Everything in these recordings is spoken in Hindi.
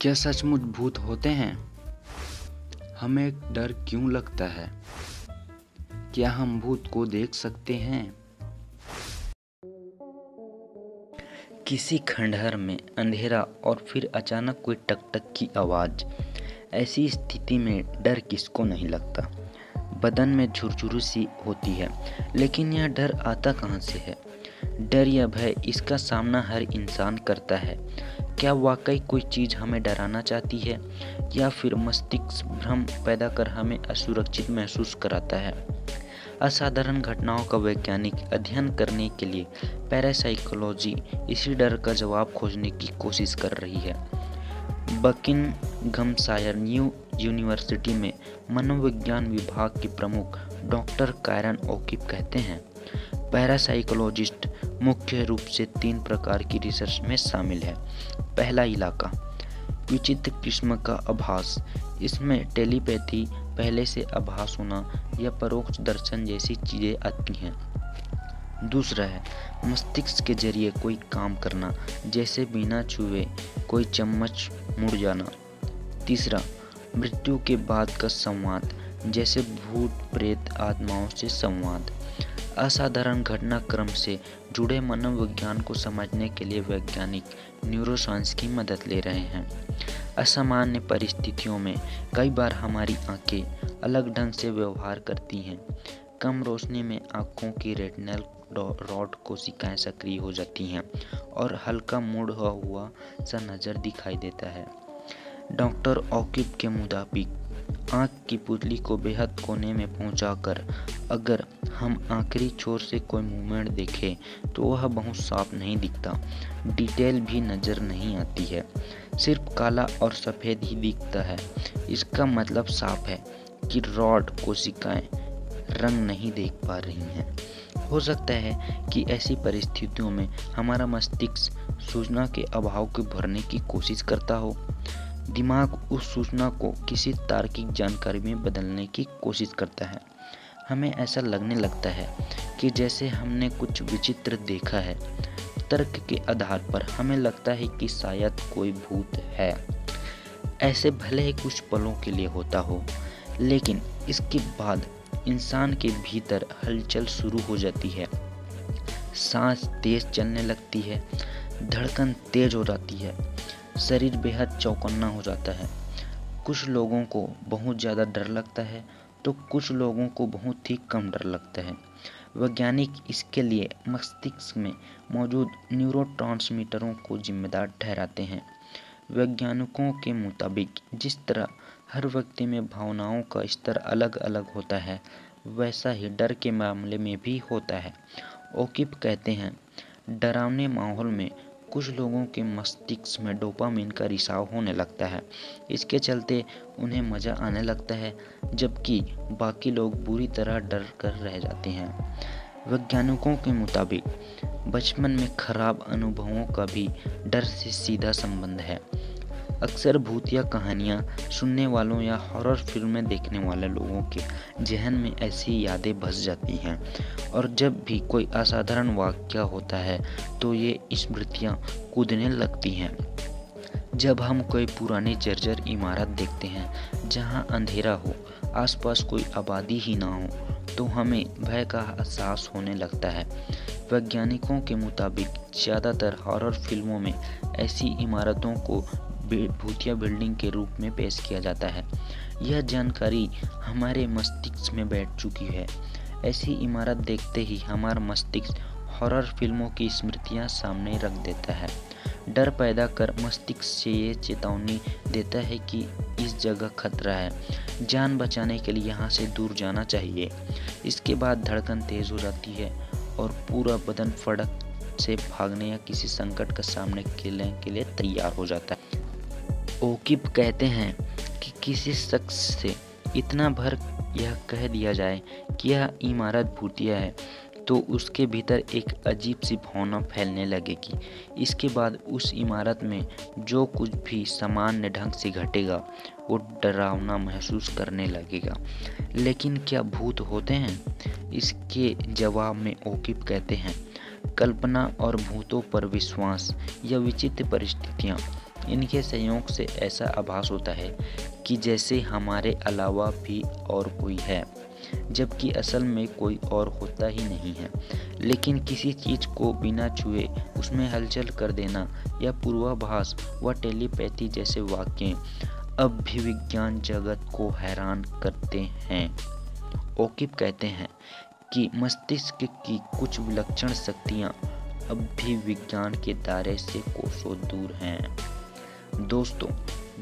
क्या सचमुच भूत होते हैं? हमें डर क्यों लगता है? क्या हम भूत को देख सकते हैं? किसी खंडहर में अंधेरा और फिर अचानक कोई टकटक की आवाज़। ऐसी स्थिति में डर किसको नहीं लगता। बदन में झुरझुरी सी होती है, लेकिन यह डर आता कहाँ से है? डर या भय, इसका सामना हर इंसान करता है। क्या वाकई कोई चीज़ हमें डराना चाहती है, या फिर मस्तिष्क भ्रम पैदा कर हमें असुरक्षित महसूस कराता है? असाधारण घटनाओं का वैज्ञानिक अध्ययन करने के लिए पैरासाइकोलॉजी इसी डर का जवाब खोजने की कोशिश कर रही है। बकिंघमशायर न्यू यूनिवर्सिटी में मनोविज्ञान विभाग के प्रमुख डॉक्टर कायरन ओकिफ कहते हैं, पैरासाइकोलॉजिस्ट मुख्य रूप से 3 प्रकार की रिसर्च में शामिल है। पहला इलाका, विचित्र किस्म का आभास। इसमें टेलीपैथी, पहले से आभास होना या परोक्ष दर्शन जैसी चीज़ें आती हैं। दूसरा है मस्तिष्क के जरिए कोई काम करना, जैसे बिना छुए कोई चम्मच मुड़ जाना। तीसरा, मृत्यु के बाद का संवाद, जैसे भूत प्रेत आत्माओं से संवाद। असाधारण घटनाक्रम से जुड़े मनोविज्ञान को समझने के लिए वैज्ञानिक न्यूरोसाइंस की मदद ले रहे हैं। असामान्य परिस्थितियों में कई बार हमारी आंखें अलग ढंग से व्यवहार करती हैं। कम रोशनी में आंखों की रेटिनल रॉड कोशिकाएं सक्रिय हो जाती हैं और हल्का मुड़ा हुआ सा नज़र दिखाई देता है। डॉक्टर ओकिफ के मुताबिक आँख की पुतली को बेहद कोने में पहुंचाकर अगर हम आखिरी छोर से कोई मूवमेंट देखें तो वह बहुत साफ नहीं दिखता। डिटेल भी नज़र नहीं आती है, सिर्फ काला और सफ़ेद ही दिखता है। इसका मतलब साफ है कि रॉड कोशिकाएं रंग नहीं देख पा रही हैं। हो सकता है कि ऐसी परिस्थितियों में हमारा मस्तिष्क सूचना के अभाव को भरने की कोशिश करता हो। दिमाग उस सूचना को किसी तार्किक जानकारी में बदलने की कोशिश करता है। हमें ऐसा लगने लगता है कि जैसे हमने कुछ विचित्र देखा है। तर्क के आधार पर हमें लगता है कि शायद कोई भूत है। ऐसे भले ही कुछ पलों के लिए होता हो, लेकिन इसके बाद इंसान के भीतर हलचल शुरू हो जाती है। सांस तेज चलने लगती है, धड़कन तेज हो जाती है, शरीर बेहद चौकन्ना हो जाता है। कुछ लोगों को बहुत ज़्यादा डर लगता है तो कुछ लोगों को बहुत ही कम डर लगता है। वैज्ञानिक इसके लिए मस्तिष्क में मौजूद न्यूरोट्रांसमीटरों को जिम्मेदार ठहराते हैं। वैज्ञानिकों के मुताबिक जिस तरह हर व्यक्ति में भावनाओं का स्तर अलग अलग होता है, वैसा ही डर के मामले में भी होता है। ओकिफ कहते हैं, डरावने माहौल में कुछ लोगों के मस्तिष्क में डोपामिन का रिसाव होने लगता है। इसके चलते उन्हें मज़ा आने लगता है, जबकि बाकी लोग बुरी तरह डर कर रह जाते हैं। वैज्ञानिकों के मुताबिक बचपन में खराब अनुभवों का भी डर से सीधा संबंध है। अक्सर भूतिया कहानियाँ सुनने वालों या हॉरर फिल्में देखने वाले लोगों के जहन में ऐसी यादें बस जाती हैं, और जब भी कोई असाधारण वाक़या होता है तो ये स्मृतियाँ कूदने लगती हैं। जब हम कोई पुरानी जर्जर इमारत देखते हैं जहाँ अंधेरा हो, आसपास कोई आबादी ही ना हो, तो हमें भय का एहसास होने लगता है। वैज्ञानिकों के मुताबिक ज़्यादातर हॉरर फिल्मों में ऐसी इमारतों को भूतिया बिल्डिंग के रूप में पेश किया जाता है। यह जानकारी हमारे मस्तिष्क में बैठ चुकी है। ऐसी इमारत देखते ही हमारा मस्तिष्क हॉरर फिल्मों की स्मृतियां सामने रख देता है। डर पैदा कर मस्तिष्क से ये चेतावनी देता है कि इस जगह खतरा है, जान बचाने के लिए यहाँ से दूर जाना चाहिए। इसके बाद धड़कन तेज हो जाती है और पूरा बदन फड़क से भागने या किसी संकट का सामना करने के लिए तैयार हो जाता है। ओकिफ कहते हैं कि किसी शख्स से इतना भर यह कह दिया जाए कि यह इमारत भूतिया है तो उसके भीतर एक अजीब सी भावना फैलने लगेगी। इसके बाद उस इमारत में जो कुछ भी सामान्य ढंग से घटेगा वो डरावना महसूस करने लगेगा। लेकिन क्या भूत होते हैं? इसके जवाब में ओकिफ कहते हैं, कल्पना और भूतों पर विश्वास या विचित्र परिस्थितियाँ इनके संयोग से ऐसा आभास होता है कि जैसे हमारे अलावा भी और कोई है, जबकि असल में कोई और होता ही नहीं है। लेकिन किसी चीज़ को बिना छुए उसमें हलचल कर देना या पूर्वाभास व टेलीपैथी जैसे वाक्य अब भी विज्ञान जगत को हैरान करते हैं। ओकिफ कहते हैं कि मस्तिष्क की कुछ विलक्षण शक्तियाँ अब भी विज्ञान के दायरे से कोसों दूर हैं। दोस्तों,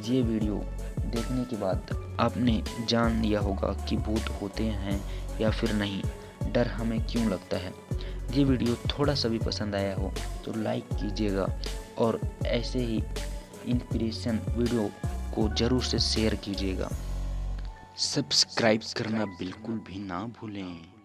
ये वीडियो देखने के बाद आपने जान लिया होगा कि भूत होते हैं या फिर नहीं, डर हमें क्यों लगता है। ये वीडियो थोड़ा सा भी पसंद आया हो तो लाइक कीजिएगा और ऐसे ही इंस्पिरेशन वीडियो को ज़रूर से शेयर कीजिएगा। सब्सक्राइब करना बिल्कुल भी ना भूलें।